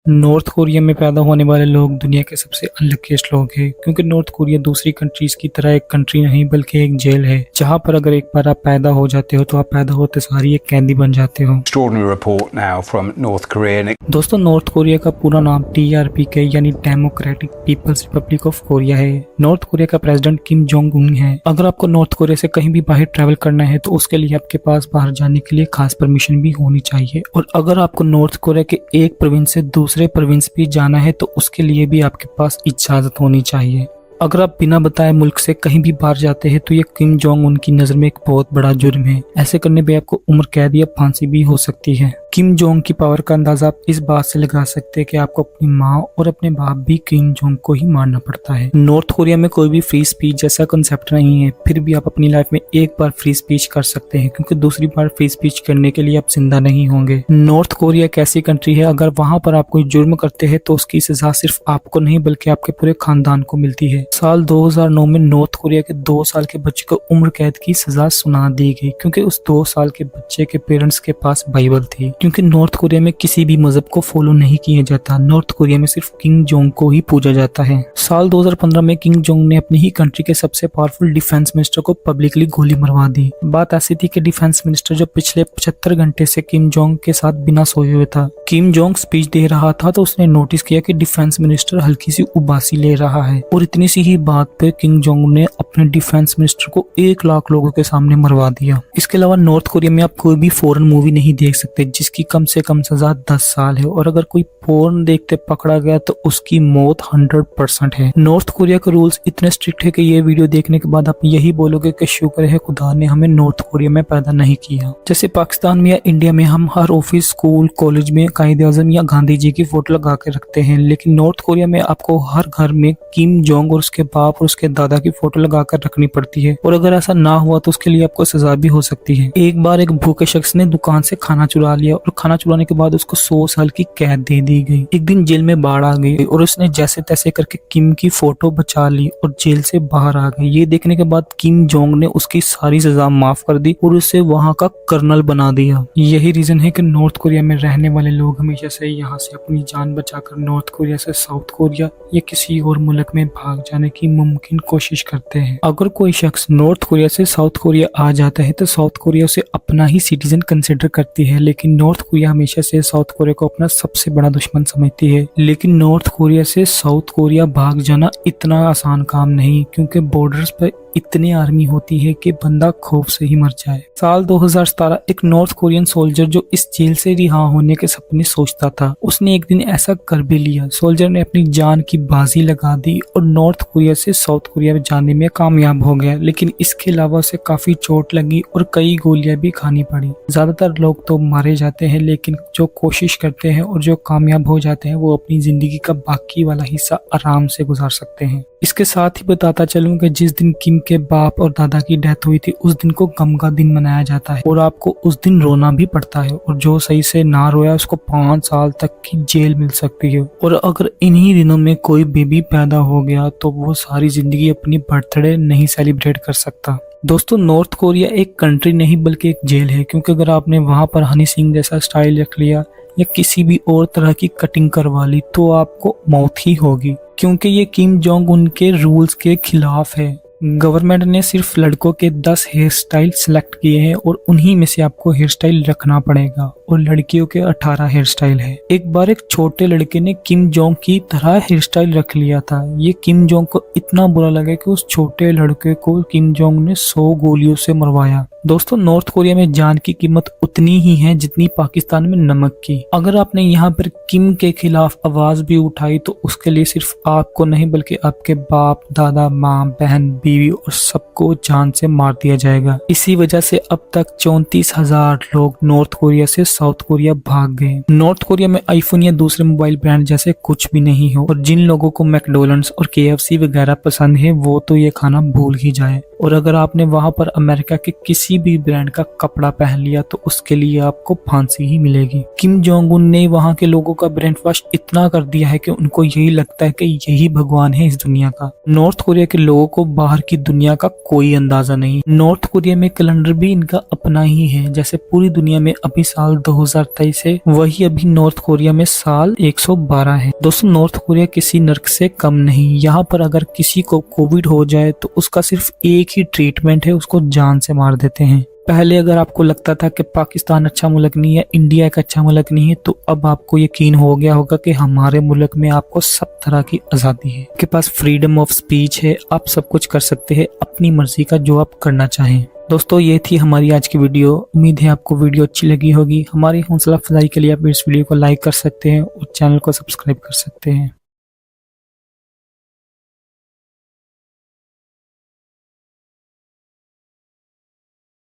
North Korea में पैदा होने वाले लोग दुनिया के सबसे अनलकीस्ट लोग हैं, क्योंकि नॉर्थ कोरिया दूसरी कंट्रीज की तरह एक कंट्री नहीं बल्कि एक जेल है, जहां पर अगर एक बार आप पैदा हो जाते हो तो आप पैदा होते सारी एक कैदी बन जाते हो। Extraordinary report now from North Korea. दोस्तों, नॉर्थ कोरिया का पूरा नाम TRPK यानी Democratic People's Republic of Korea है। नॉर्थ कोरिया का प्रेसिडेंट किम जोंग उन है। अगर आपको नॉर्थ कोरिया से कहीं भी बाहर ट्रैवल करना है तो उसके लिए आपके पास बाहर जाने के लिए खास परमिशन भी होनी चाहिए, और अगर आपको नॉर्थ कोरिया के एक प्रोविंस से दूसरे प्रोविंस भी जाना है तो उसके लिए भी आपके पास इजाजत होनी चाहिए। अगर आप बिना बताए मुल्क से कहीं भी बाहर जाते हैं तो ये किम जोंग उनकी नजर में एक बहुत बड़ा जुर्म है। ऐसे करने पे आपको उम्र कैद या फांसी भी हो सकती है। किम जोंग की पावर का अंदाजा आप इस बात से लगा सकते हैं कि आपको अपनी माँ और अपने बाप भी किम जोंग को ही मारना पड़ता है। नॉर्थ कोरिया में कोई भी फ्री स्पीच जैसा कंसेप्ट नहीं है, फिर भी आप अपनी लाइफ में एक बार फ्री स्पीच कर सकते हैं, क्योंकि दूसरी बार फ्री स्पीच करने के लिए आप जिंदा नहीं होंगे। नॉर्थ कोरिया एक ऐसी कंट्री है, अगर वहां पर आप कोई जुर्म करते हैं तो उसकी सजा सिर्फ आपको नहीं बल्कि आपके पूरे खानदान को मिलती है। साल 2009 में नॉर्थ कोरिया के 2 साल के बच्चे को उम्र कैद की सजा सुना दी गई, क्योंकि उस 2 साल के बच्चे के पेरेंट्स के पास बाइबल थी। क्योंकि नॉर्थ कोरिया में किसी भी मजहब को फॉलो नहीं किया जाता, नॉर्थ कोरिया में सिर्फ किम जोंग को ही पूजा जाता है। साल 2015 में किम जोंग ने अपनी ही कंट्री के सबसे पावरफुल डिफेंस मिनिस्टर को पब्लिकली गोली मरवा दी। बात ऐसी थी कि डिफेंस मिनिस्टर जो पिछले 75 घंटे से किम जोंग के साथ बिना सोए हुए था। किम जोंग स्पीच दे रहा था तो उसने नोटिस किया कि डिफेंस मिनिस्टर हल्की सी उबासी ले रहा है, और इतनी सी ही बात पे किम जोंग ने अपने डिफेंस मिनिस्टर को 1 लाख लोगों के सामने मरवा दिया। इसके अलावा नॉर्थ कोरिया में आप कोई भी फॉरेन मूवी नहीं देख सकते जिसकी कम से कम सजा 10 साल है, और अगर कोई पोर्न देखते पकड़ा गया तो उसकी मौत 100% है। नॉर्थ कोरिया के रूल्स इतने स्ट्रिक्ट है कि ये वीडियो देखने के बाद आप यही बोलोगे कि शुक्र है खुदा ने हमें नॉर्थ कोरिया में पैदा नहीं किया। जैसे पाकिस्तान में या इंडिया में हम हर ऑफिस, स्कूल, कॉलेज में कायदे आजम या गांधी जी की फोटो लगा के रखते हैं, लेकिन नॉर्थ कोरिया में आपको हर घर में किम जोंग और उसके बाप और उसके दादा की फोटो लगा कर रखनी पड़ती है, और अगर ऐसा ना हुआ तो उसके लिए आपको सजा भी हो सकती है। एक बार एक भूखे शख्स ने दुकान से खाना चुरा लिया, और खाना चुराने के बाद उसको 100 साल की कैद दे दी गई। एक दिन जेल में बाढ़ आ गई और उसने जैसे तैसे करके किम की फोटो बचा ली और जेल से बाहर आ गई। ये देखने के बाद किम जोंग ने उसकी सारी सजा माफ कर दी और उसे वहां का कर्नल बना दिया। यही रीजन है कि नॉर्थ कोरिया में रहने वाले लोग हमेशा से यहाँ से अपनी जान बचाकर नॉर्थ कोरिया से साउथ कोरिया या किसी और मुल्क में भाग जाने की मुमकिन कोशिश करते हैं। अगर कोई शख्स नॉर्थ कोरिया से साउथ कोरिया आ जाता है तो साउथ कोरिया उसे अपना ही सिटीजन कंसिडर करती है, लेकिन नॉर्थ कोरिया हमेशा से साउथ कोरिया को अपना सबसे बड़ा दुश्मन समझती है। लेकिन नॉर्थ कोरिया से साउथ कोरिया भाग जाना इतना आसान काम नहीं, क्योंकि बॉर्डर्स पर इतनी आर्मी होती है कि बंदा खौफ से ही मर जाए। साल 2017 एक नॉर्थ कोरियन सोल्जर जो इस जेल से रिहा होने के सपने सोचता था, उसने एक दिन ऐसा कर भी लिया। सोल्जर ने अपनी जान की बाजी लगा दी और नॉर्थ कोरिया से साउथ कोरिया में जाने में कामयाब हो गया, लेकिन इसके अलावा उसे काफी चोट लगी और कई गोलियां भी खानी पड़ी। ज्यादातर लोग तो मारे जाते हैं, लेकिन जो कोशिश करते हैं और जो कामयाब हो जाते हैं वो अपनी जिंदगी का बाकी वाला हिस्सा आराम से गुजार सकते हैं। इसके साथ ही बताता चलूं कि जिस दिन किम के बाप और दादा की डेथ हुई थी उस दिन को गम का दिन मनाया जाता है, और आपको उस दिन रोना भी पड़ता है, और जो सही से ना रोया उसको 5 साल तक की जेल मिल सकती है। और अगर इन्हीं दिनों में कोई बेबी पैदा हो गया तो वो सारी जिंदगी अपनी बर्थडे नहीं सेलिब्रेट कर सकता। दोस्तों, नॉर्थ कोरिया एक कंट्री नहीं बल्कि एक जेल है, क्योंकि अगर आपने वहां पर हनी सिंह जैसा स्टाइल रख लिया या किसी भी और तरह की कटिंग करवा ली तो आपको मौत ही होगी, क्योंकि ये किम जोंग उनके रूल्स के खिलाफ है। गवर्नमेंट ने सिर्फ लड़कों के 10 हेयर स्टाइल सिलेक्ट किए हैं और उन्हीं में से आपको हेयर स्टाइल रखना पड़ेगा, और लड़कियों के 18 हेयर स्टाइल है। एक बार एक छोटे लड़के ने किम जोंग की तरह हेयर स्टाइल रख लिया था। ये किम जोंग को इतना बुरा लगा कि उस छोटे लड़के को किम जोंग ने 100 गोलियों से मरवाया। दोस्तों, नॉर्थ कोरिया में जान की कीमत उतनी ही है जितनी पाकिस्तान में नमक की। अगर आपने यहाँ पर किम के खिलाफ आवाज भी उठाई तो उसके लिए सिर्फ आपको नहीं बल्कि आपके बाप, दादा, माँ, बहन, बीवी और सबको जान से मार दिया जाएगा। इसी वजह से अब तक 34,000 लोग नॉर्थ कोरिया से साउथ कोरिया भाग गए। नॉर्थ कोरिया में आईफोन या दूसरे मोबाइल ब्रांड जैसे कुछ भी नहीं हो, और जिन लोगों को मैकडोनल्ड्स और KFC वगैरह पसंद है वो तो ये खाना भूल ही जाए। और अगर आपने वहां पर अमेरिका के किसी भी ब्रांड का कपड़ा पहन लिया तो उसके लिए आपको फांसी ही मिलेगी। किम जोंग उन ने वहां के लोगों का ब्रेन वॉश इतना कर दिया है कि उनको यही लगता है कि यही भगवान है इस दुनिया का। नॉर्थ कोरिया के लोगों को बाहर की दुनिया का कोई अंदाजा नहीं। नॉर्थ कोरिया में कैलेंडर भी इनका अपना ही है। जैसे पूरी दुनिया में अभी साल 2023 है, वही अभी नॉर्थ कोरिया में साल 112 है। दोस्तों, नॉर्थ कोरिया किसी नर्क से कम नहीं। यहाँ पर अगर किसी को कोविड हो जाए तो उसका सिर्फ एक ही ट्रीटमेंट है, उसको जान से मार देते हैं। पहले अगर आपको लगता था कि पाकिस्तान अच्छा मुल्क नहीं है, इंडिया एक अच्छा मुल्क नहीं है, तो अब आपको यकीन हो गया होगा कि हमारे मुल्क में आपको सब तरह की आज़ादी है, आपके पास फ्रीडम ऑफ स्पीच है, आप सब कुछ कर सकते हैं अपनी मर्जी का जो आप करना चाहें। दोस्तों, ये थी हमारी आज की वीडियो। उम्मीद है आपको वीडियो अच्छी लगी होगी। हमारी हौसला अफजाई के लिए आप इस वीडियो को लाइक कर सकते हैं और चैनल को सब्सक्राइब कर सकते हैं।